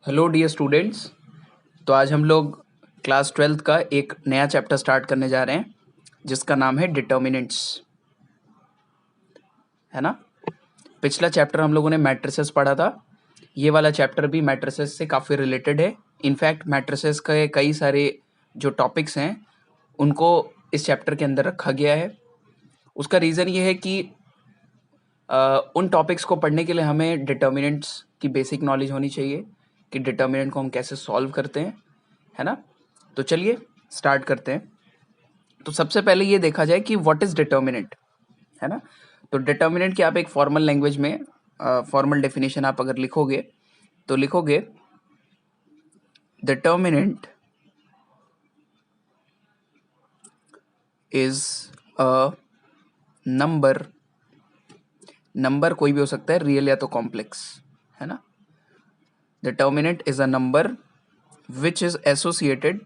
Hello dear students. तो आज हम लोग क्लास 12th का एक नया चैप्टर स्टार्ट करने जा रहे हैं जिसका नाम है डिटर्मिनेंट्स, है ना। पिछला चैप्टर हम लोगों ने मैट्रिसेस पढ़ा था। ये वाला चैप्टर भी मैट्रिसेस से काफ़ी रिलेटेड है। इनफैक्ट मैट्रिसेस के कई सारे जो टॉपिक्स हैं उनको इस चैप्टर के अंदर रखा गया है। उसका रीज़न ये है कि उन टॉपिक्स को पढ़ने के लिए हमें डिटर्मिनेंट्स की बेसिक नॉलेज होनी चाहिए कि डिटर्मिनेंट को हम कैसे सॉल्व करते हैं, है ना। तो चलिए स्टार्ट करते हैं। तो सबसे पहले ये देखा जाए कि व्हाट इज डिटर्मिनेंट, है ना। तो डिटर्मिनेंट की आप एक फॉर्मल लैंग्वेज में फॉर्मल डेफिनेशन आप अगर लिखोगे तो लिखोगे determinant is a number. Number कोई भी हो सकता है, रियल या तो कॉम्प्लेक्स, है ना। Determinant is a number which is associated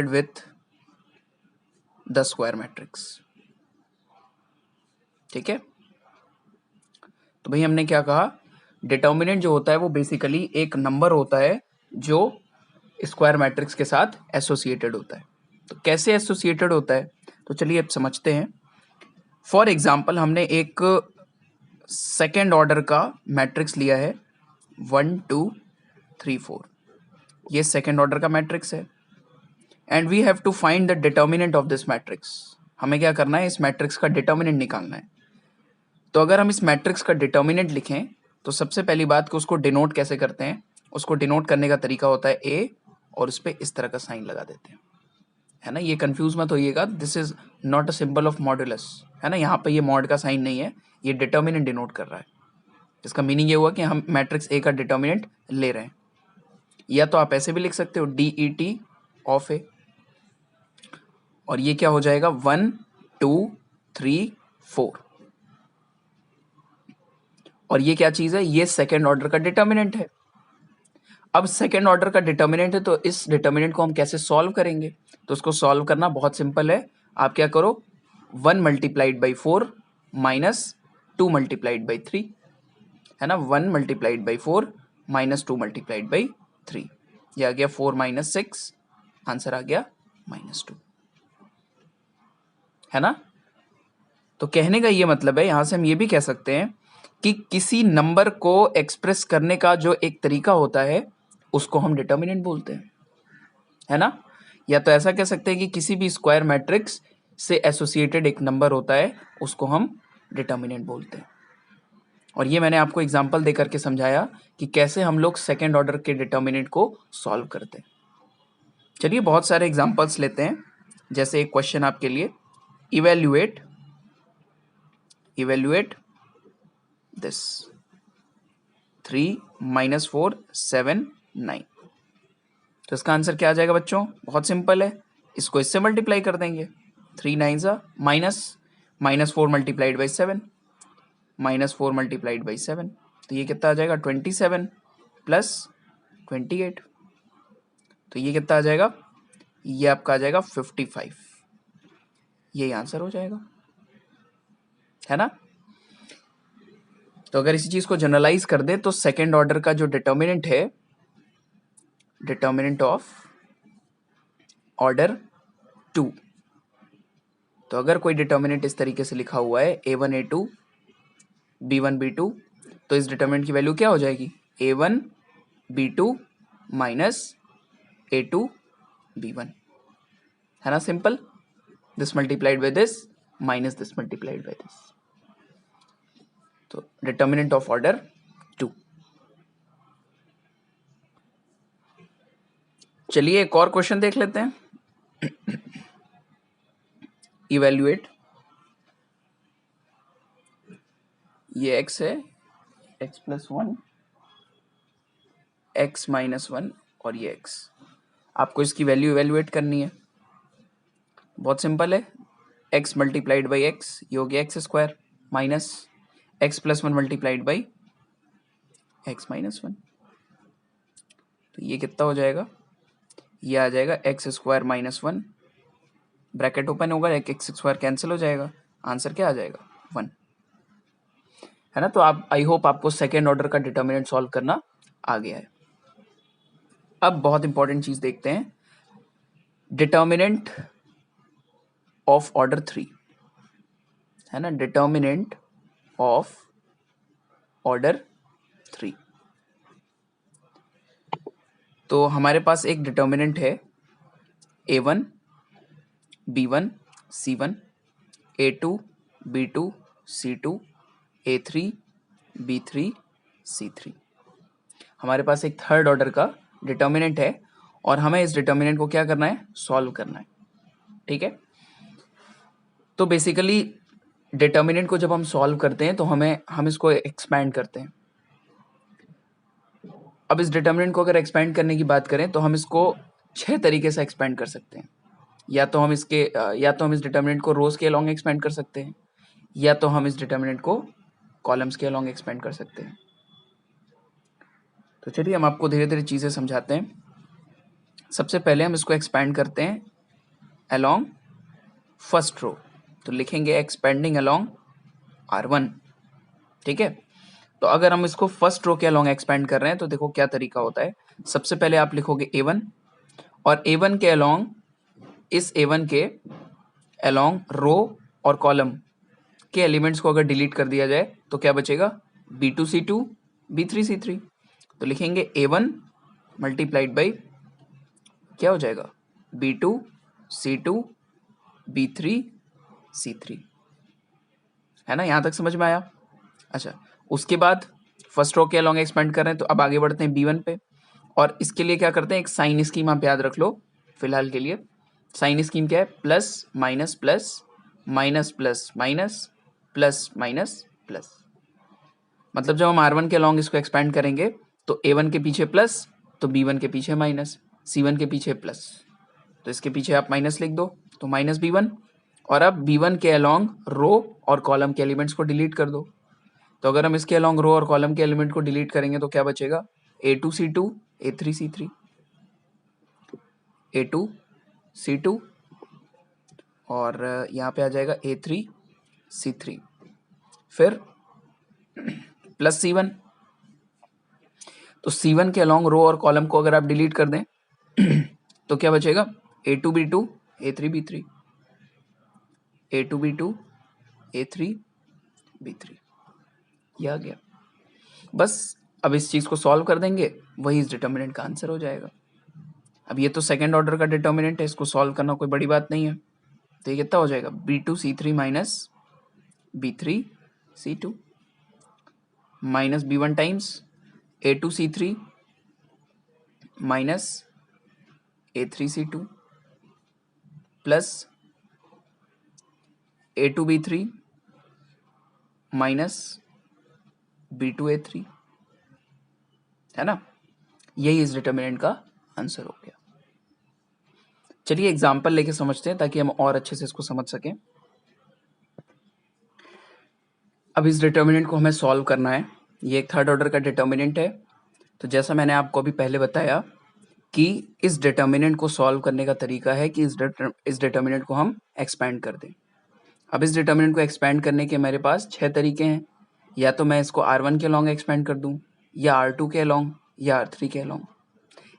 with the square matrix. ठीक है। तो भाई हमने क्या कहा, डिटर्मिनेंट जो होता है वो बेसिकली एक नंबर होता है जो स्क्वायर मैट्रिक्स के साथ एसोसिएटेड होता है। तो कैसे एसोसिएटेड होता है, तो चलिए अब समझते हैं। फॉर एग्जाम्पल हमने एक सेकेंड ऑर्डर का मैट्रिक्स लिया है 1 2 3 4। ये सेकेंड ऑर्डर का मैट्रिक्स है and we have to find the determinant of this matrix. हमें क्या करना है, इस मैट्रिक्स का डिटर्मिनेंट निकालना है। तो अगर हम इस मैट्रिक्स का डिटर्मिनेंट लिखें तो सबसे पहली बात कि उसको डिनोट कैसे करते हैं। उसको डिनोट करने का तरीका होता है ए और उस पर इस तरह का साइन लगा देते हैं, है ना। ये कंफ्यूज मत होइएगा, this is not a symbol of modulus, है ना। यहाँ पे ये मॉड का साइन नहीं है, ये डिटर्मिनेंट डिनोट कर रहा है। इसका मीनिंग ये हुआ कि हम मैट्रिक्स ए का डिटर्मिनेंट ले रहे हैं। या तो आप ऐसे भी लिख सकते हो DET ऑफ ए, और ये क्या हो जाएगा 1 2 3 4। और ये क्या चीज है, ये सेकेंड ऑर्डर का डिटर्मिनेंट है। अब सेकेंड ऑर्डर का डिटर्मिनेंट है तो इस डिटर्मिनेंट को हम कैसे सॉल्व करेंगे। तो उसको सॉल्व करना बहुत सिंपल है। आप क्या करो, 1 multiplied by 4 minus 2 multiplied by 3, है ना। 1 multiplied by 4 minus 2 multiplied by 3, ये आ गया 4 माइनस 6, आंसर आ गया -2, है ना। तो कहने का ये मतलब है, यहां से हम ये भी कह सकते हैं कि किसी नंबर को एक्सप्रेस करने का जो एक तरीका होता है उसको हम डिटर्मिनेंट बोलते हैं, है ना। या तो ऐसा कह सकते हैं कि किसी भी स्क्वायर मैट्रिक्स से एसोसिएटेड एक नंबर होता है उसको हम डिटर्मिनेंट बोलते हैं। और ये मैंने आपको एग्जांपल दे करके समझाया कि कैसे हम लोग सेकेंड ऑर्डर के डिटर्मिनेंट को सॉल्व करते हैं। चलिए बहुत सारे एग्जांपल्स लेते हैं। जैसे एक क्वेश्चन आपके लिए, इवेल्युएट दिस 3 - 4 7 9। तो इसका आंसर क्या आ जाएगा बच्चों, बहुत सिंपल है, इसको इससे मल्टीप्लाई कर देंगे। 3 9 -4 मल्टीप्लाइड बाई 7 -4 मल्टीप्लाइड बाई 7, तो ये कितना आ जाएगा 27 प्लस 28। तो ये कितना आ जाएगा, ये आपका आ जाएगा 55। यही आंसर हो जाएगा, है ना। तो अगर इसी चीज को जनरलाइज कर दे तो सेकेंड ऑर्डर का जो डिटर्मिनेंट है, डिटर्मिनेंट ऑफ ऑर्डर 2, तो अगर कोई डिटर्मिनेंट इस तरीके से लिखा हुआ है A1 A2 B1 B2, तो इस डिटर्मिनेंट की वैल्यू क्या हो जाएगी, A1 B2 minus A2 B1, है ना। Simple, this multiplied by this minus this multiplied by this. तो डिटर्मिनेंट ऑफ ऑर्डर 2। चलिए एक और क्वेश्चन देख लेते हैं। इवेल्युएट, ये x है, x + 1 x - 1 और ये x। आपको इसकी वैल्यू इवेल्युएट करनी है। बहुत सिंपल है, x मल्टीप्लाइड बाई x, ये हो गया x² minus x + 1 multiplied by x - 1। तो ये कितना हो जाएगा, ये आ जाएगा x² - 1, ब्रैकेट ओपन होगा, x² कैंसिल हो जाएगा, आंसर क्या आ जाएगा 1। है ना। तो आप आई होप आपको सेकेंड ऑर्डर का डिटर्मिनेंट सॉल्व करना आ गया है। अब बहुत इंपॉर्टेंट चीज देखते हैं, डिटर्मिनेंट ऑफ ऑर्डर 3, है ना, डिटर्मिनेंट ऑफ ऑर्डर 3। तो हमारे पास एक डिटर्मिनेंट है A1 B1 C1, A2 B2 C2, A3 B3 C3। हमारे पास एक थर्ड ऑर्डर का डिटर्मिनेंट है और हमें इस डिटर्मिनेंट को क्या करना है, सॉल्व करना है। ठीक है, तो बेसिकली डिटर्मिनेंट को जब हम सॉल्व करते हैं तो हम इसको एक्सपैंड करते हैं। अब इस डिटर्मिनेंट को अगर एक्सपैंड करने की बात करें तो हम इसको 6 तरीके से एक्सपैंड कर सकते हैं। या तो हम इस डिटर्मिनेंट को रोज के अलोंग एक्सपेंड कर सकते हैं, या तो हम इस डिटर्मिनेंट को कॉलम्स के अलोंग एक्सपेंड कर सकते हैं। तो चलिए हम आपको धीरे धीरे चीजें समझाते हैं। सबसे पहले हम इसको एक्सपैंड करते हैं अलोंग फर्स्ट रो, तो लिखेंगे एक्सपेंडिंग अलोंग R1। ठीक है, तो अगर हम इसको फर्स्ट रो के अलोंग एक्सपेंड कर रहे हैं तो देखो क्या तरीका होता है। सबसे पहले आप लिखोगे A1 और A1 के अलोंग, इस A1 के अलोंग रो और कॉलम के एलिमेंट्स को अगर डिलीट कर दिया जाए तो क्या बचेगा, B2 C2 B3 C3। तो लिखेंगे A1 मल्टीप्लाइड बाई क्या हो जाएगा, B2 C2 B3 C3, है ना। यहां तक समझ में आया। अच्छा, उसके बाद फर्स्ट रो के अलोंग एक्सपेंड कर रहे हैं तो अब आगे बढ़ते हैं B1 पे, और इसके लिए क्या करते हैं, एक साइन स्कीम आप याद रख लो फिलहाल के लिए। साइन स्कीम क्या है, plus minus plus minus plus minus plus minus plus. मतलब जब हम R1 के अलोंग इसको एक्सपेंड करेंगे तो A1 के पीछे प्लस, तो B1 के पीछे माइनस, C1 के पीछे प्लस, तो इसके पीछे आप माइनस लिख दो, तो माइनस B1। और अब B1 के अलोंग रो और कॉलम के एलिमेंट्स को डिलीट कर दो। तो अगर हम इसके अलोंग रो और कॉलम के एलिमेंट को डिलीट करेंगे तो क्या बचेगा, A2 C2 A3 C3, A2 C2 और यहाँ पे आ जाएगा A3 C3, फिर प्लस C1। तो C1 के अलोंग रो और कॉलम को अगर आप डिलीट कर दें तो क्या बचेगा, A2 B2 A3 B3, A2 B2 A3 B3, ये आ गया। बस अब इस चीज को सॉल्व कर देंगे, वही इस डिटर्मिनेंट का आंसर हो जाएगा। अब ये तो सेकंड ऑर्डर का डिटर्मिनेंट है, इसको सॉल्व करना कोई बड़ी बात नहीं है। तो ये कितना हो जाएगा, B2 C3 minus B3 C2 minus B1 times A2 C3 minus A3 C2 plus A2 B3 minus B2 A3, है ना। यही इस डिटर्मिनेंट का आंसर हो गया। चलिए एग्जाम्पल लेके समझते हैं ताकि हम और अच्छे से इसको समझ सकें। अब इस डिटर्मिनेंट को हमें सॉल्व करना है, ये एक थर्ड ऑर्डर का डिटर्मिनेंट है। तो जैसा मैंने आपको अभी पहले बताया कि इस डिटर्मिनेंट को सॉल्व करने का तरीका है कि इस डिटर्मिनेंट को हम एक्सपैंड कर दें। अब इस डिटर्मिनेंट को एक्सपैंड करने के मेरे पास 6 तरीके हैं। या तो मैं इसको R1 के अलोंग एक्सपेंड कर दूं, या R2 के अलोंग, या R3 के अलोंग,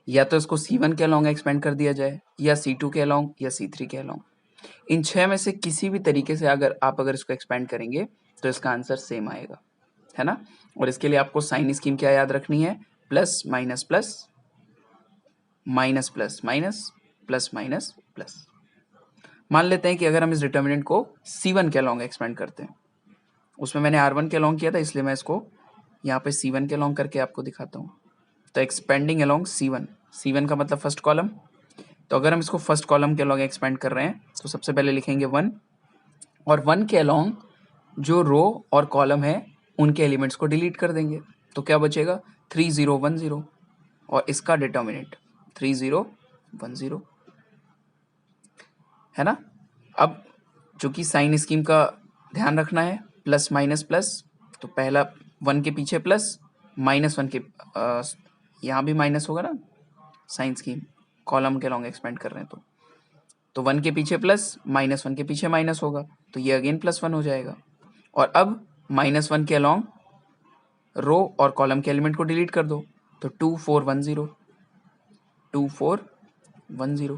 या तो इसको C1 के अलोंग एक्सपेंड कर दिया जाए, या C2 के अलोंग, या C3 के अलोंग। इन 6 में से किसी भी तरीके से अगर इसको एक्सपेंड करेंगे तो इसका आंसर सेम आएगा, है ना। और इसके लिए आपको साइन स्कीम क्या याद रखनी है, plus minus plus minus plus minus plus minus plus. मान लेते हैं कि अगर हम इस डिटर्मिनेंट को C1 के अलोंग एक्सपेंड करते हैं, उसमें मैंने R1 के अलोंग किया था इसलिए मैं इसको यहाँ पे C1 के अलोंग करके आपको दिखाता हूँ। तो एक्सपेंडिंग अलोंग C1, C1 का मतलब फर्स्ट कॉलम। तो अगर हम इसको फर्स्ट कॉलम के अलोंग एक्सपेंड कर रहे हैं तो सबसे पहले लिखेंगे 1, और 1 के अलोंग जो रो और कॉलम है उनके एलिमेंट्स को डिलीट कर देंगे। तो क्या बचेगा, 3 0 1 0, और इसका डिटर्मिनेंट 3 0 1 0, है ना। अब चूंकि साइन स्कीम का ध्यान रखना है, प्लस माइनस प्लस, तो पहला 1 के पीछे प्लस, माइनस 1 के यहाँ भी माइनस होगा ना, साइन स्कीम कॉलम के अलोंग एक्सपेंड कर रहे हैं तो 1 के पीछे प्लस, माइनस 1 के पीछे माइनस होगा, तो ये अगेन +1 हो जाएगा। और अब -1 के अलोंग रो और कॉलम के एलिमेंट को डिलीट कर दो, तो 2 4 1 0, 2 4 1 0,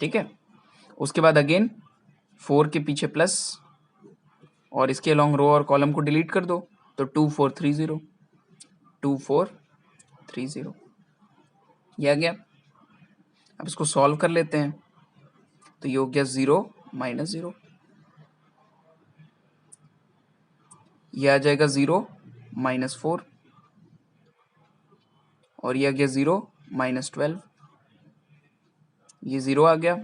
ठीक है। उसके बाद अगेन 4 के पीछे प्लस और इसके अलॉन्ग रो और कॉलम को डिलीट कर दो, तो 2 4 3 0, 2 4 3 0, ये आ गया। अब इसको सॉल्व कर लेते हैं, तो ये हो गया 0 माइनस 0, ये आ जाएगा 0 माइनस 4, और ये आ गया 0 माइनस 12, ये 0 आ गया,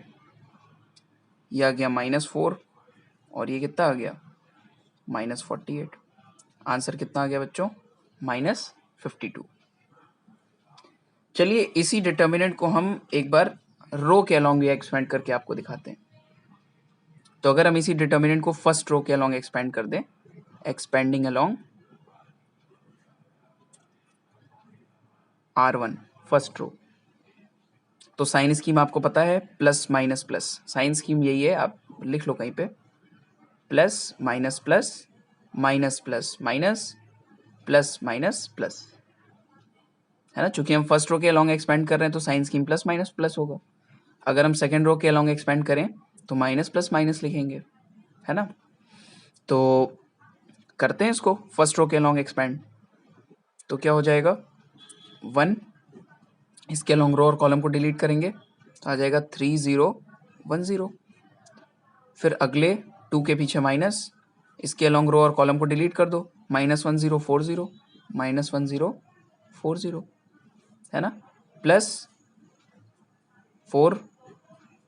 ये आ गया माइनस 4, और ये कितना आ गया माइनस 48। आंसर कितना आ गया बच्चों, माइनस 52। चलिए इसी डिटर्मिनेंट को हम एक बार रो के अलॉन्ग ये एक्सपेंड करके आपको दिखाते हैं। तो अगर हम इसी डिटर्मिनेंट को फर्स्ट रो के अलॉन्ग एक्सपेंड कर दें, expanding along R1 first row, तो साइन स्कीम आपको पता है plus minus plus, sign scheme यही है, आप लिख लो कहीं पे, plus minus plus minus plus minus plus minus plus, है ना। चूंकि हम फर्स्ट रो के अलॉन्ग एक्सपेंड कर रहे हैं तो sign scheme plus minus plus होगा। अगर हम सेकेंड रो के अलॉन्ग एक्सपेंड करें तो माइनस प्लस माइनस लिखेंगे, है ना। तो करते हैं इसको फर्स्ट रो के अलॉन्ग एक्सपेंड, तो क्या हो जाएगा 1, इसके अलॉन्ग रो और कॉलम को डिलीट करेंगे तो आ जाएगा 3 0 1 0, फिर अगले 2 के पीछे माइनस, इसके अलॉन्ग रो और कॉलम को डिलीट कर दो, माइनस 1 0 4 0, माइनस 1 0 4 0, है ना, प्लस 4,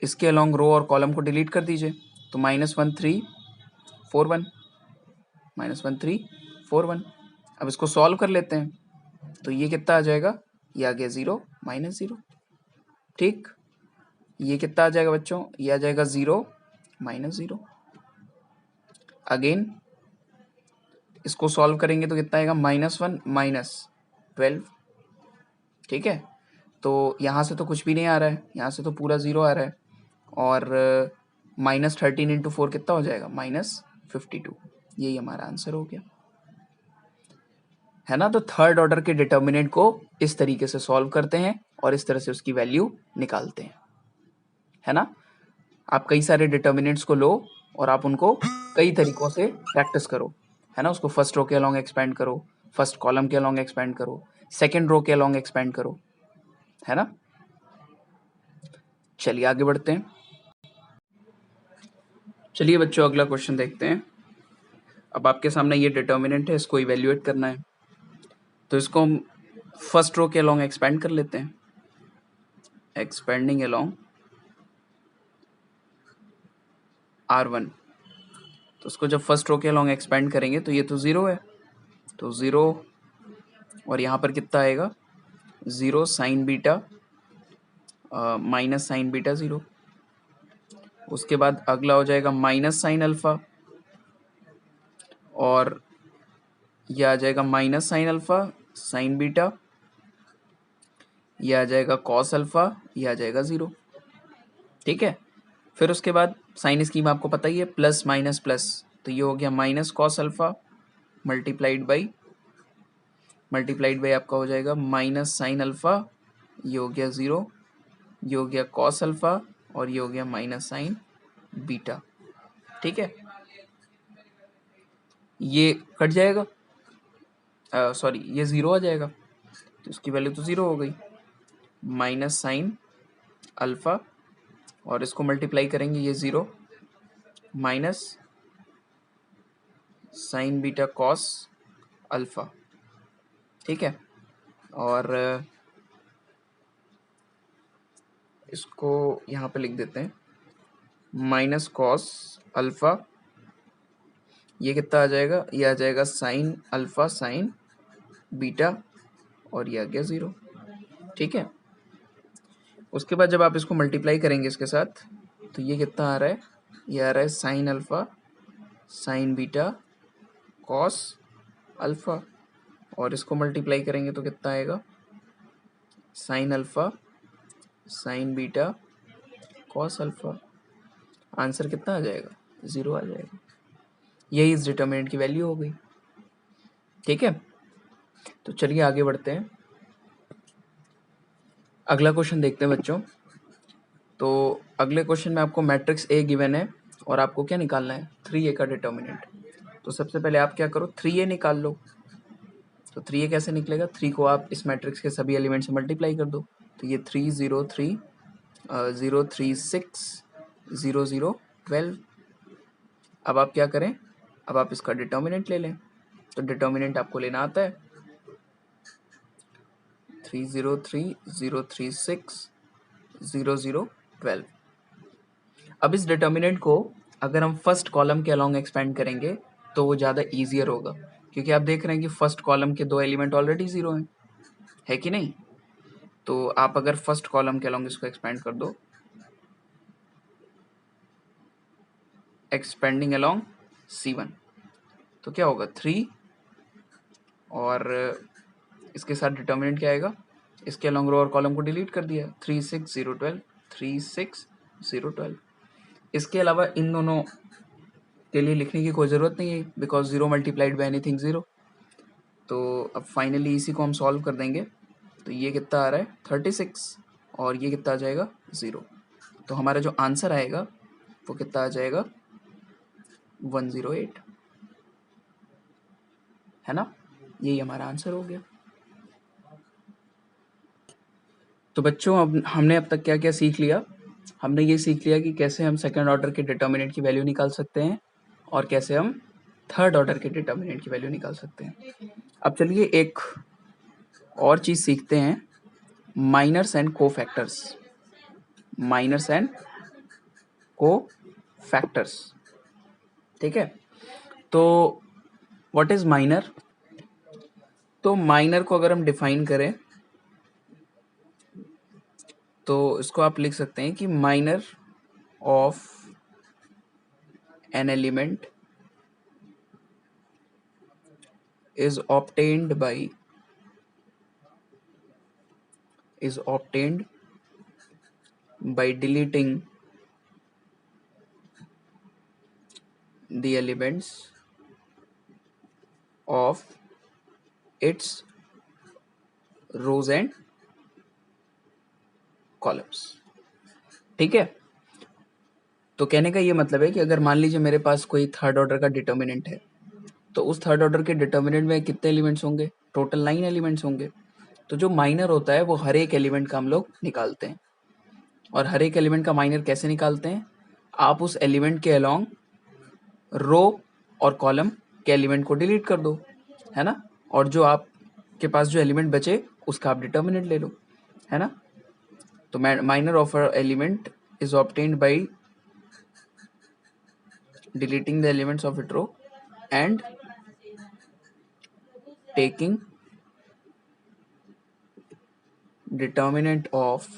इसके अलॉन्ग रो और कॉलम को डिलीट कर दीजिए, तो माइनस 1 3 4 1, माइनस 1 3 4 1। अब इसको सॉल्व कर लेते हैं, तो ये कितना आ जाएगा, ये आ गया 0 माइनस 0, ठीक। ये कितना आ जाएगा बच्चों, ये आ जाएगा 0 माइनस 0। अगेन इसको सॉल्व करेंगे तो कितना आएगा, माइनस 1 माइनस 12, ठीक है। तो यहाँ से तो कुछ भी नहीं आ रहा है, यहाँ से तो पूरा 0 आ रहा है, और माइनस 13 इंटू 4 कितना हो जाएगा, माइनस 52। यही हमारा आंसर हो गया, है ना। तो थर्ड ऑर्डर के डिटर्मिनेंट को इस तरीके से सॉल्व करते हैं और इस तरह से उसकी वैल्यू निकालते हैं, है ना। आप कई सारे डिटर्मिनेंट्स को लो और आप उनको कई तरीकों से प्रैक्टिस करो, है ना। उसको फर्स्ट रो के अलॉन्ग एक्सपेंड करो, फर्स्ट कॉलम के अलॉन्ग एक्सपेंड करो, सेकेंड रो के अलॉन्ग एक्सपेंड करो, है ना। चलिए आगे बढ़ते हैं। चलिए बच्चों अगला क्वेश्चन देखते हैं। अब आपके सामने ये डिटर्मिनेंट है, इसको इवेल्युएट करना है, तो इसको हम फर्स्ट रो के अलॉन्ग एक्सपेंड कर लेते हैं, एक्सपेंडिंग अलॉन्ग R1। तो उसको जब फर्स्ट रो के अलॉन्ग एक्सपेंड करेंगे तो ये तो 0 है, तो 0, और यहाँ पर कितना आएगा 0 sign beta minus sign beta 0, उसके बाद अगला हो जाएगा माइनस साइन अल्फा, और यह आ जाएगा minus sine alpha sign beta, यह आ जाएगा कॉस अल्फा, यह आ जाएगा 0, ठीक है। फिर उसके बाद साइन स्कीम आपको पता ही है, प्लस माइनस प्लस, तो ये हो गया minus cos alpha multiplied by आपका हो जाएगा माइनस साइन अल्फा, ये हो गया 0, ये हो गया कॉस अल्फा, और ये हो गया माइनस साइन बीटा, ठीक है। ये कट जाएगा, सॉरी ये 0 आ जाएगा, तो इसकी वैल्यू तो 0 हो गई, माइनस साइन अल्फा, और इसको मल्टीप्लाई करेंगे, ये 0 minus sign beta cos alpha, ठीक है। और इसको यहाँ पे लिख देते हैं, माइनस कॉस अल्फा, ये कितना आ जाएगा, ये आ जाएगा साइन अल्फा साइन बीटा, और ये आ गया 0, ठीक है। उसके बाद जब आप इसको मल्टीप्लाई करेंगे इसके साथ, तो ये कितना आ रहा है, ये आ रहा है sine alpha sign beta cos alpha, और इसको मल्टीप्लाई करेंगे तो कितना आएगा, sine alpha sign beta cos alpha. Answer कितना आ जाएगा, 0 आ जाएगा। यही इस डिटर्मिनेंट की वैल्यू हो गई। ठीक है, तो चलिए आगे बढ़ते हैं। अगला क्वेश्चन देखते हैं बच्चों। तो अगले क्वेश्चन में आपको मैट्रिक्स ए गिवन है और आपको क्या निकालना है, 3a का डिटर्मिनेंट। तो सबसे पहले आप क्या करो, 3a निकाल लो। तो 3a कैसे निकलेगा, 3 को आप इस मैट्रिक्स के सभी एलिमेंट से मल्टीप्लाई कर दो। तो ये 3 0 3 0 3 6 0 0 12। अब आप क्या करें, अब आप इसका डिटर्मिनेंट ले लें। तो डिटर्मिनेंट आपको लेना आता है 3 0 3 0 3 6 0 0 12। अब इस डिटर्मिनेंट को अगर हम फर्स्ट कॉलम के अलोंग एक्सपेंड करेंगे तो वो ज़्यादा ईजियर होगा, क्योंकि आप देख रहे हैं कि फर्स्ट कॉलम के 2 एलिमेंट ऑलरेडी 0 हैं, है कि नहीं। तो आप अगर फर्स्ट कॉलम के अलोंग इसको एक्सपेंड कर दो, एक्सपेंडिंग अलोंग C1, तो क्या होगा 3 और इसके साथ डिटर्मिनेंट क्या आएगा, इसके अलोंग रो और कॉलम को डिलीट कर दिया, 3 6 0 12 3 6 0 12। इसके अलावा इन दोनों के लिए लिखने की कोई ज़रूरत नहीं है, बिकॉज 0 मल्टीप्लाइड बाय एनीथिंग 0। तो अब फाइनली इसी को हम सॉल्व कर देंगे। तो ये कितना आ रहा है 36 और ये कितना आ जाएगा 0। तो हमारा जो आंसर आएगा वो कितना आ जाएगा 108, है ना। यही हमारा आंसर हो गया। तो बच्चों अब हमने अब तक क्या क्या सीख लिया, हमने ये सीख लिया कि कैसे हम सेकंड ऑर्डर के डिटर्मिनेंट की वैल्यू निकाल सकते हैं और कैसे हम थर्ड ऑर्डर के डिटर्मिनेंट की वैल्यू निकाल सकते हैं। अब चलिए एक और चीज़ सीखते हैं, minors and cofactors. Minors and cofactors, ठीक है। तो व्हाट इज माइनर, तो माइनर को अगर हम डिफाइन करें तो इसको आप लिख सकते हैं कि minor of an element is obtained by deleting the elements of its rows and columns, ठीक है। तो कहने का ये मतलब है कि अगर मान लीजिए मेरे पास कोई थर्ड ऑर्डर का डिटर्मिनेंट है, तो उस थर्ड ऑर्डर के डिटर्मिनेंट में कितने एलिमेंट्स होंगे, टोटल 9 एलिमेंट्स होंगे। तो जो माइनर होता है वो हर एक एलिमेंट का हम लोग निकालते हैं। और हर एक एलिमेंट का माइनर कैसे निकालते हैं, आप उस एलिमेंट के अलोंग रो और कॉलम के एलिमेंट को डिलीट कर दो, है ना। और जो आपके पास जो एलिमेंट बचे उसका आप डिटर्मिनेंट ले लो, है ना। तो minor of a element is obtained by deleting the elements of its row and taking determinant of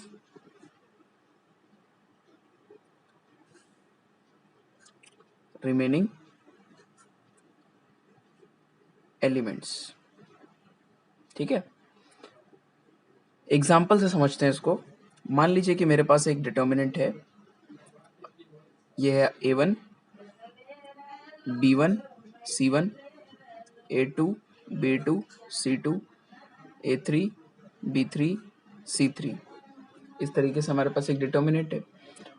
remaining elements, ठीक है। एग्जाम्पल से समझते हैं इसको। मान लीजिए कि मेरे पास एक डिटर्मिनेंट है, ये है A1 B1 C1 A2 B2 C2 A3 B3 C3। इस तरीके से हमारे पास एक डिटर्मिनेंट है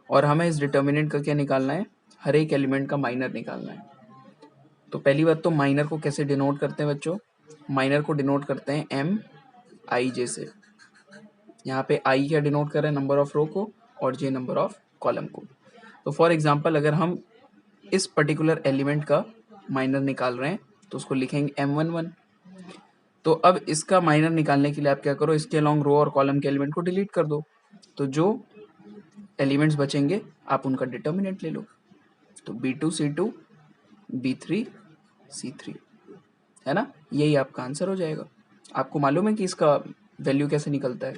और हमें इस डिटर्मिनेंट का क्या निकालना है, हर एक एलिमेंट का माइनर निकालना है। तो पहली बात तो माइनर को कैसे डिनोट करते हैं बच्चों, माइनर को डिनोट करते हैं MIJ से। यहाँ पे I क्या डिनोट कर रहे हैं, नंबर ऑफ रो को, और J नंबर ऑफ कॉलम को। तो फॉर एग्जांपल अगर हम इस पर्टिकुलर एलिमेंट का माइनर निकाल रहे हैं तो उसको लिखेंगे M11। तो अब इसका माइनर निकालने के लिए आप क्या करो, इसके अलोंग रो और कॉलम के एलिमेंट को डिलीट कर दो। तो जो एलिमेंट्स बचेंगे आप उनका डिटर्मिनेंट ले लो। तो B2 C2 B3 C3, है ना। यही आपका आंसर हो जाएगा। आपको मालूम है कि इसका वैल्यू कैसे निकलता है,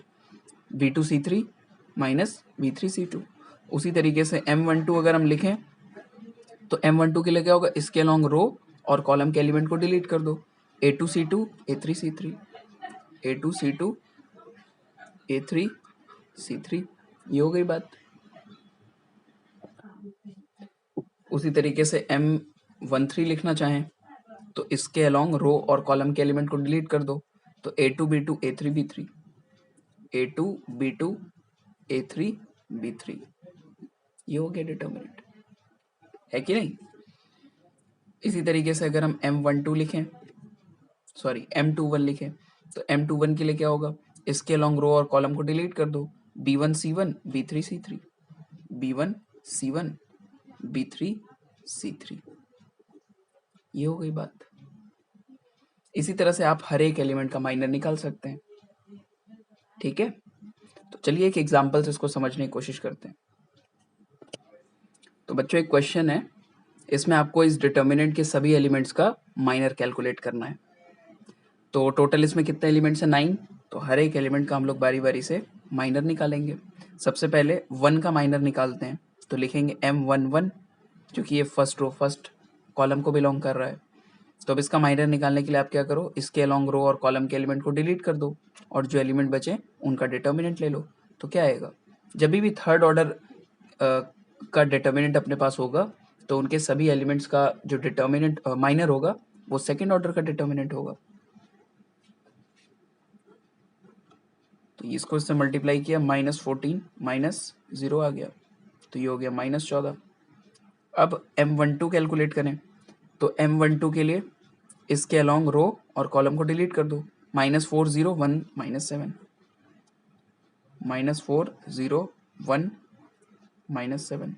B2 C3 minus B3 C2। उसी तरीके से M12 अगर हम लिखें तो M12 के लिए क्या होगा, इसके अलोंग रो और कॉलम के एलिमेंट को डिलीट कर दो, A2 C2 A3 C3 A2 C2 A3 C3, ये हो गई बात। उसी तरीके से M13 लिखना चाहें तो इसके अलोंग रो और कॉलम के एलिमेंट को डिलीट कर दो, तो A2 B2 A3 B3, A2 B2 A3 B3, ये हो गया डिटर्मिनेंट, है कि नहीं। इसी तरीके से अगर हम M12 लिखें, सॉरी M21 लिखें, तो M21 के लिए क्या होगा, इसके अलोंग रो और कॉलम को डिलीट कर दो, B1 C1 B3 C3, B1 C1 B3 C3, ये हो गई बात। इसी तरह से आप हर एक एलिमेंट का माइनर निकाल सकते हैं, ठीक है। तो चलिए एक एग्जांपल से इसको समझने की कोशिश करते हैं। तो बच्चों एक क्वेश्चन है, इसमें आपको इस डिटर्मिनेंट के सभी एलिमेंट्स का माइनर कैलकुलेट करना है। तो टोटल इसमें कितने एलिमेंट्स हैं, 9। तो हर एक एलिमेंट का हम लोग बारी बारी से माइनर निकालेंगे। सबसे पहले 1 का माइनर निकालते हैं, तो लिखेंगे M11, क्योंकि ये फर्स्ट कॉलम को बिलोंग कर रहा है। तो अब इसका माइनर निकालने के लिए आप क्या करो, इसके अलोंग रो और कॉलम के एलिमेंट को डिलीट कर दो और जो एलिमेंट बचे उनका डिटर्मिनेंट ले लो। तो क्या आएगा, जब भी थर्ड ऑर्डर का डिटर्मिनेंट अपने पास होगा तो उनके सभी एलिमेंट्स का जो डिटर्मिनेंट माइनर होगा वो सेकेंड ऑर्डर का डिटर्मिनेंट होगा। तो इसको इससे मल्टीप्लाई किया, -14 -0 आ गया, तो ये हो गया -14। अब M12 कैलकुलेट करें, तो M12 के लिए इसके अलोंग रो और कॉलम को डिलीट कर दो, -401 -7, -401 -7,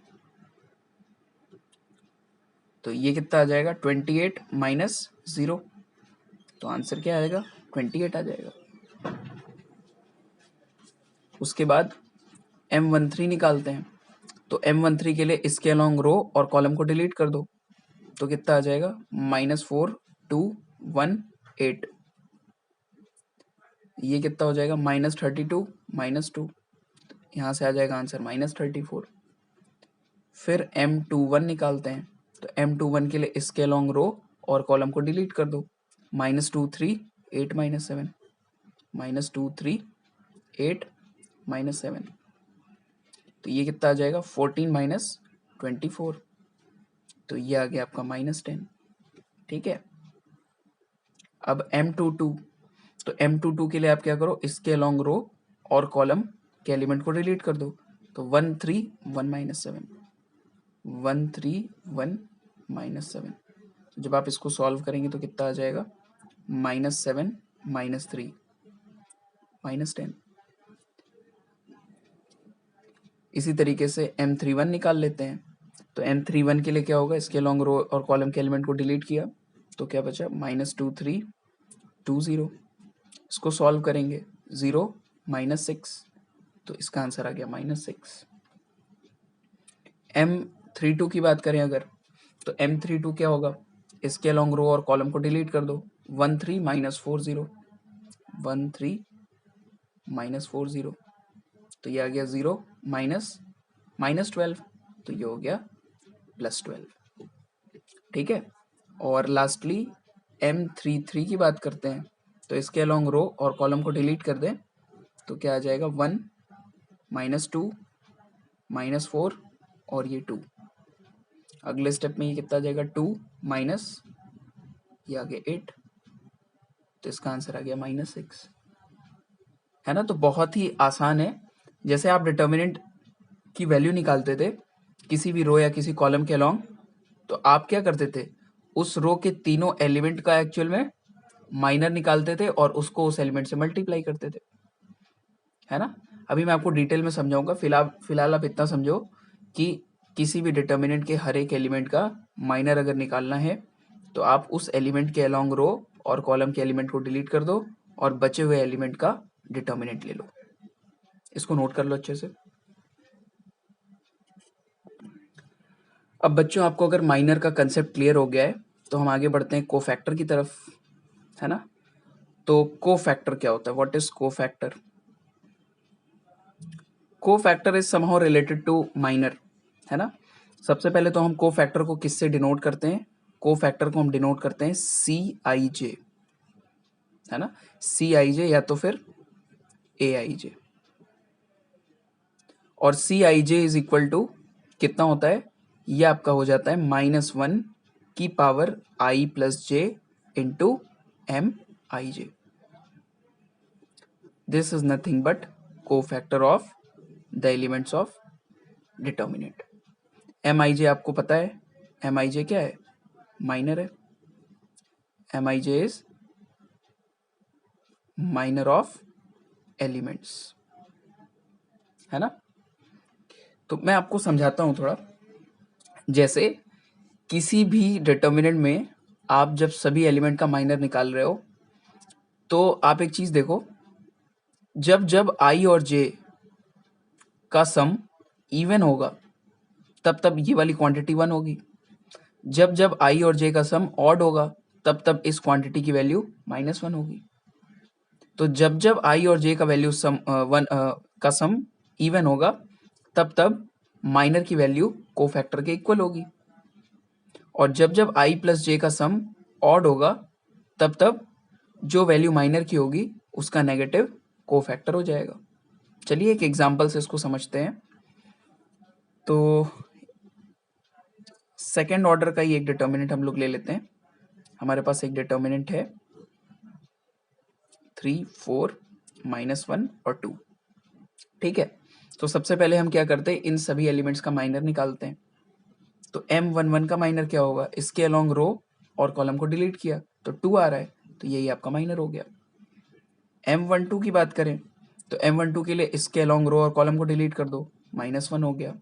तो ये कितना आ जाएगा, 28 -0, तो आंसर क्या आएगा, 28 आ जाएगा। उसके बाद M13 निकालते हैं, तो M13 के लिए इसके अलोंग रो और कॉलम को डिलीट कर दो, तो कितना आ जाएगा, -4218, ये कितना हो जाएगा, -32 -2, यहाँ से आ जाएगा आंसर -34। फिर M21 निकालते हैं, तो M21 के लिए इसके अलोंग रो और कॉलम को डिलीट कर दो, -238 -7, -238 -7, तो ये कितना आ जाएगा, 14 -24, तो ये आ गया आपका -10, ठीक है। अब M22, तो M22 के लिए आप क्या करो, इसके अलोंग रो और कॉलम के एलिमेंट को डिलीट कर दो, तो 131 -7, 131 -7, जब आप इसको सॉल्व करेंगे तो कितना आ जाएगा, -7 -3 -10। इसी तरीके से M31 निकाल लेते हैं, तो M31 के लिए क्या होगा, इसके अलोंग रो और कॉलम के एलिमेंट को डिलीट किया, तो क्या बचा, -2320, इसको सॉल्व करेंगे, 0 -6, तो इसका आंसर आ गया -6। M32 की बात करें अगर, तो M32 क्या होगा, इसके अलोंग रो और कॉलम को डिलीट कर दो, 13 -40, 13 -40, तो ये आ गया 0 -12, तो ये हो गया +12, ठीक है। और लास्टली M33 की बात करते हैं, तो इसके अलोंग रो और कॉलम को डिलीट कर दें, तो क्या आ जाएगा, 1 -2 -4 और ये 2, अगले स्टेप में ये कितना आ जाएगा, 2 माइनस ये आ गया 8, तो इसका आंसर आ गया -6, है ना। तो बहुत ही आसान है, जैसे आप डिटर्मिनेंट की वैल्यू निकालते थे किसी भी रो या किसी कॉलम के अलोंग, तो आप क्या करते थे, उस रो के तीनों एलिमेंट का एक्चुअल में माइनर निकालते थे और उसको उस एलिमेंट से मल्टीप्लाई करते थे, है ना। अभी मैं आपको डिटेल में समझाऊंगा, फिलहाल आप इतना समझो कि किसी भी डिटर्मिनेंट के हर एक एलिमेंट का माइनर अगर निकालना है तो आप उस एलिमेंट के अलोंग रो और कॉलम के एलिमेंट को डिलीट कर दो और बचे हुए एलिमेंट का डिटर्मिनेंट ले लो। इसको नोट कर लो अच्छे से। अब बच्चों आपको अगर माइनर का कंसेप्ट क्लियर हो गया है तो हम आगे बढ़ते हैं कोफैक्टर की तरफ, है ना। तो कोफैक्टर क्या होता है, what is cofactor? Cofactor is somehow related to minor, है ना। सबसे पहले तो हम कोफैक्टर को किससे डिनोट करते हैं, कोफैक्टर को हम डिनोट करते हैं CIJ, है ना, CIJ या तो फिर AIJ, और CIJ इज इक्वल टू कितना होता है, ये आपका हो जाता है -1 की power I + J into Mij. This is nothing but cofactor of the elements of determinant. Mij आपको पता है, Mij क्या है? माइनर है. Mij is minor of elements, है ना. तो मैं आपको समझाता हूं थोड़ा. जैसे किसी भी डिटर्मिनेंट में आप जब सभी एलिमेंट का माइनर निकाल रहे हो तो आप एक चीज देखो, जब जब आई और जे का सम इवन होगा तब तब ये वाली क्वांटिटी 1 होगी. जब जब आई और जे का सम ऑड होगा तब तब इस क्वांटिटी की वैल्यू -1 होगी. तो जब जब आई और जे का वैल्यू सम का सम इवन होगा तब तब माइनर की वैल्यू कोफैक्टर के इक्वल होगी. और जब जब आई प्लस जे का सम ऑड होगा तब तब जो वैल्यू माइनर की होगी उसका नेगेटिव कोफैक्टर हो जाएगा. चलिए एक एग्जांपल से इसको समझते हैं. तो सेकेंड ऑर्डर का ही एक डिटर्मिनेंट हम लोग ले लेते हैं. हमारे पास एक डिटर्मिनेंट है 3, 4, -1 और 2. ठीक है. तो सबसे पहले हम क्या करते हैं, इन सभी एलिमेंट्स का माइनर निकालते हैं. तो M11 का माइनर क्या होगा, इसके अलोंग रो और कॉलम को डिलीट किया तो 2 आ रहा है, तो यही आपका माइनर हो गया. M12 की बात करें तो M12 के लिए इसके अलोंग रो और कॉलम को डिलीट कर दो, -1 हो गया.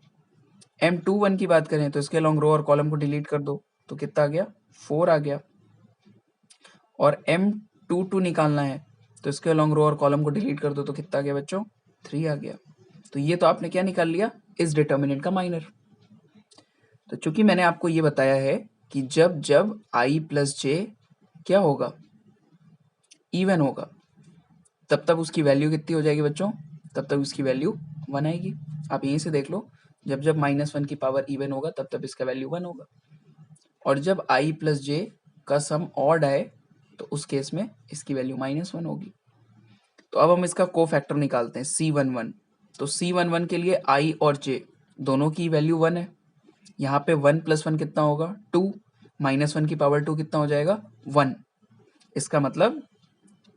M21 की बात करें तो इसके अलोंग रो और कॉलम को डिलीट कर दो तो कितना आ गया, 4 आ गया. और M22 निकालना है तो इसके अलोंग रो और कॉलम को डिलीट कर दो तो कितना आ गया बच्चों, 3 आ गया. तो ये तो आपने क्या निकाल लिया, इस डिटर्मिनेंट का माइनर. तो चूंकि मैंने आपको ये बताया है कि जब जब i प्लस जे क्या होगा, इवन होगा, तब तब उसकी वैल्यू कितनी हो जाएगी बच्चों, तब तक उसकी वैल्यू 1 आएगी. आप यहीं से देख लो, जब जब -1 की पावर इवन होगा तब तब इसका वैल्यू 1 होगा. और जब i प्लस जे का सम ऑड आए तो उस केस में इसकी वैल्यू -1 होगी. तो अब हम इसका कोफैक्टर निकालते हैं C11. तो C11 के लिए i और j दोनों की वैल्यू 1 है. यहाँ पे 1 + 1 कितना होगा, 2, -1 की पावर 2 कितना हो जाएगा, 1. इसका मतलब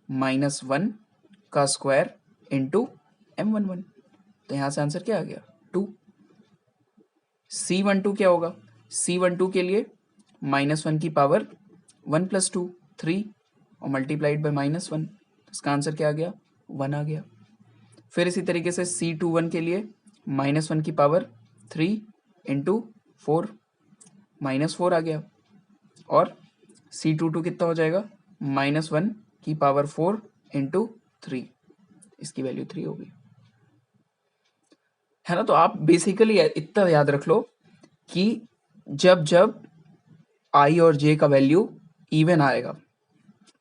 -1 का स्क्वायर इंटू M11. तो यहाँ से आंसर क्या आ गया, 2. C12 क्या होगा, C12 के लिए -1 की पावर 1 + 2, 3 और मल्टीप्लाइड बाय -1. इसका आंसर क्या आ गया, 1 आ गया. फिर इसी तरीके से C21 के लिए -1 की पावर 3 इंटू 4, -4 आ गया. और C22 कितना हो जाएगा, -1 की पावर 4 इंटू 3, इसकी वैल्यू 3 होगी, है ना. तो आप बेसिकली इतना याद रख लो कि जब जब i और j का वैल्यू इवन आएगा,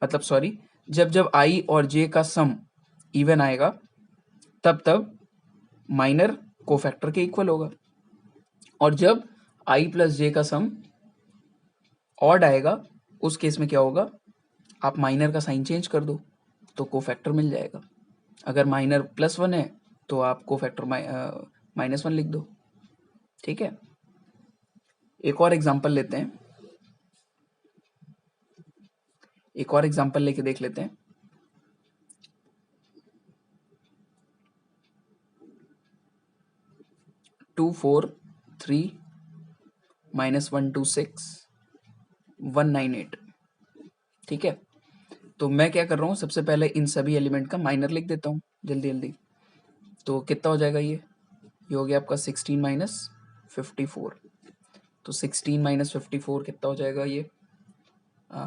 मतलब सॉरी, जब जब i और j का सम इवन आएगा तब तब माइनर कोफैक्टर के इक्वल होगा. और जब i प्लस j का सम ऑड आएगा उस केस में क्या होगा, आप माइनर का साइन चेंज कर दो तो कोफैक्टर मिल जाएगा. अगर माइनर +1 है तो आप कोफैक्टर -1 लिख दो. ठीक है. एक और एग्जांपल लेते हैं, एक और एग्जांपल लेके देख लेते हैं. 2, 4, 3, -126, 198. ठीक है. तो मैं क्या कर रहा हूँ, सबसे पहले इन सभी एलिमेंट का माइनर लिख देता हूँ जल्दी जल्दी. तो कितना हो जाएगा, ये हो गया आपका 16 - 54. तो 16 - 54 कितना हो जाएगा, ये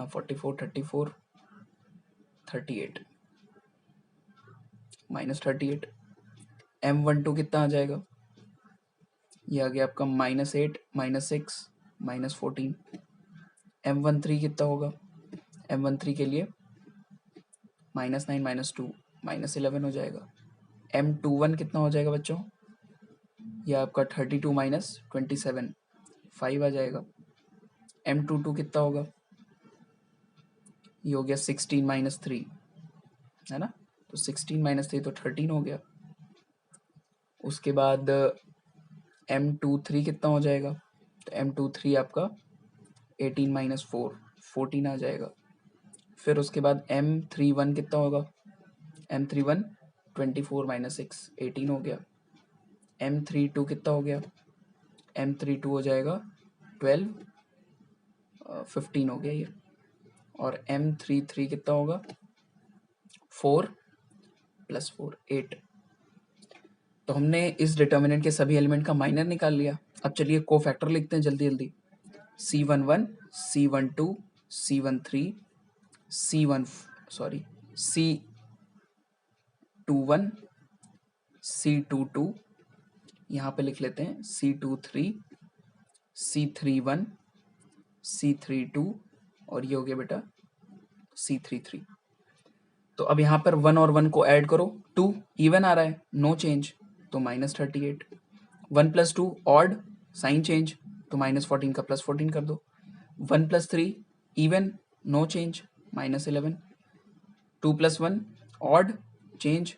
44, 34, 38, -38. M12 कितना आ जाएगा, ये आ गया आपका -8, -6, -14. M13 कितना होगा, M13 के लिए -9, -2, -11 हो जाएगा. M21 कितना हो जाएगा बच्चों, ये आपका 32 - 27, 5 आ जाएगा. M22 कितना होगा, ये हो गया 16 - 3, है ना. तो 16 - 3 तो 13 हो गया. उसके बाद M23 कितना हो जाएगा, तो M23 आपका 18 - 4, 14 आ जाएगा. फिर उसके बाद M31 कितना होगा, M31 24 माइनस 6 18 हो गया। M32 कितना हो गया, M32 हो जाएगा 12 15 हो गया ये। और M33 कितना होगा, 4 + 4 8। तो हमने इस डिटर्मिनेंट के सभी एलिमेंट का माइनर निकाल लिया। अब चलिए कोफैक्टर लिखते हैं जल्दी जल्दी। C11 C12 C13 C21 C22, यहाँ पे लिख लेते हैं C23 C31 C32 और ये हो गया बेटा C33। तो अब यहाँ पर 1 और 1 को ऐड करो, 2 इवन आ रहा है, नो चेंज, तो -38। 1 + 2 ऑड, साइन चेंज, तो -14 का +14 कर दो। 1 + 3 even, no change, -11। 2 + 1 odd, change,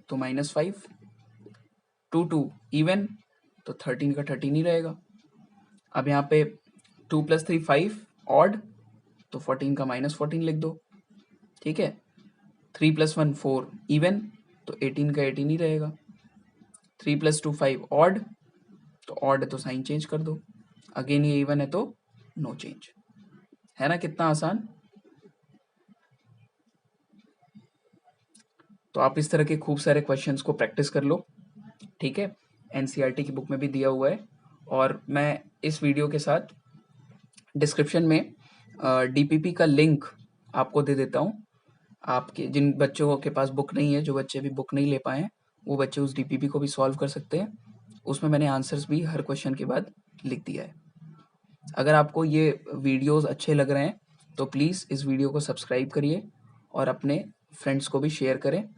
तो -5। 2 2 इवन, तो 13 का 13 ही रहेगा। अब यहाँ पे 2 + 3 5 ऑड, तो 14 का -14 लिख दो, ठीक है। 3 + 1 4 इवन, तो 18 का 18 ही रहेगा। 3 + 2 5 ऑड, तो ऑड है तो साइन चेंज कर दो, अगेन ये इवन है तो नो चेंज। है ना कितना आसान। तो आप इस तरह के खूब सारे क्वेश्चंस को प्रैक्टिस कर लो, ठीक है। एनसीईआरटी की बुक में भी दिया हुआ है, और मैं इस वीडियो के साथ डिस्क्रिप्शन में डीपीपी का लिंक आपको दे देता हूँ। आपके जिन बच्चों के पास बुक नहीं है, जो बच्चे भी बुक नहीं ले पाए हैं, वो बच्चे उस डीपीपी को भी सॉल्व कर सकते हैं। उसमें मैंने आंसर्स भी हर क्वेश्चन के बाद लिख दिया है। अगर आपको ये वीडियोस अच्छे लग रहे हैं तो प्लीज़ इस वीडियो को सब्सक्राइब करिए और अपने फ्रेंड्स को भी शेयर करें।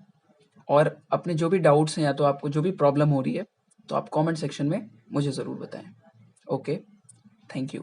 और अपने जो भी डाउट्स हैं या तो आपको जो भी प्रॉब्लम हो रही है तो आप कमेंट सेक्शन में मुझे ज़रूर बताएं। Okay, thank you.